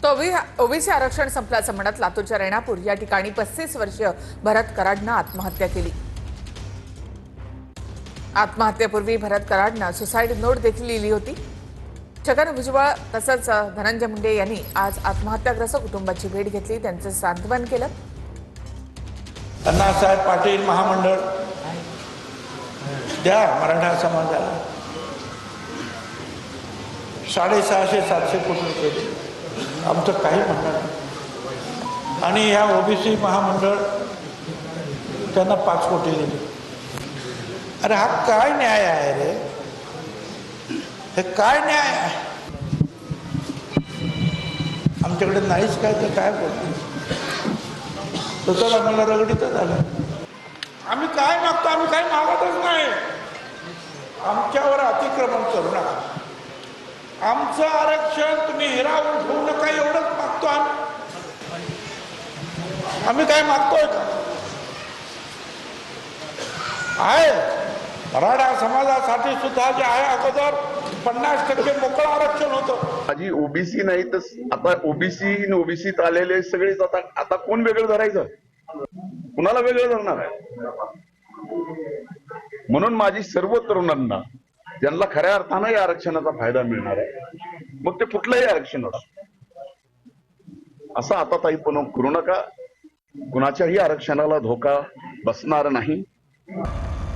तो ओबीसी आरक्षण संपल्याचं म्हणत लातूरच्या रेणापूर या ठिकाणी 35 वर्षीय भरत कराडनं आत्महत्या केली। आत्महत्येपूर्वी भरत कराडनं सुसाईड नोट देखील लिहिली होती। छगन भुजबळ तसंच धनंजय मुंडे यांनी आज आत्महत्याग्रस्त कुटुंबाची भेट घेतली, त्यांचं सांत्वन केलं। अण्णासाहेब पाटील महामंडळ द्या मराठा समाजाला 650-700 कोटी रुपये आमचं काही म्हणणं नाही। आणि ह्या ओबीसी महामंडळ त्यांना 5 कोटी दिले। अरे हा काय न्याय आहे रे? हे काय न्याय आहे? आमच्याकडे नाहीच काय तर काय बोलतो? तसं आम्हाला रगडीतच झालं। आम्ही काय मागतो? आम्ही काय मागतच नाही। आमच्यावर अतिक्रमण करू नका। आमचं आरक्षण तुम्ही हिरावून ठेवू नका एवढंच मागतो आम्ही। आम्ही काय मागतोय का? आहे मराठा समाजासाठी सुद्धा जे आहे अगोदर 50% मोकळं आरक्षण होतं। माझी ओबीसी नाही तर आता ओबीसीत आलेले सगळेच आता कोण वेगळं धरायचं? कुणाला वेगळं धरणार आहे? म्हणून माझी सर्व तरुणांना ज्यांना खऱ्या अर्थानं या आरक्षणाचा फायदा मिळणार आहे, मग ते कुठलंही आरक्षण असो, असं आता ताई पण करू नका। कुणाच्याही आरक्षणाला धोका बसणार नाही।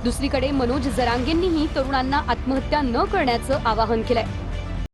दुसरीकडे मनोज जरांगेंनीही तरुणांना आत्महत्या न करण्याचं आवाहन केलंय।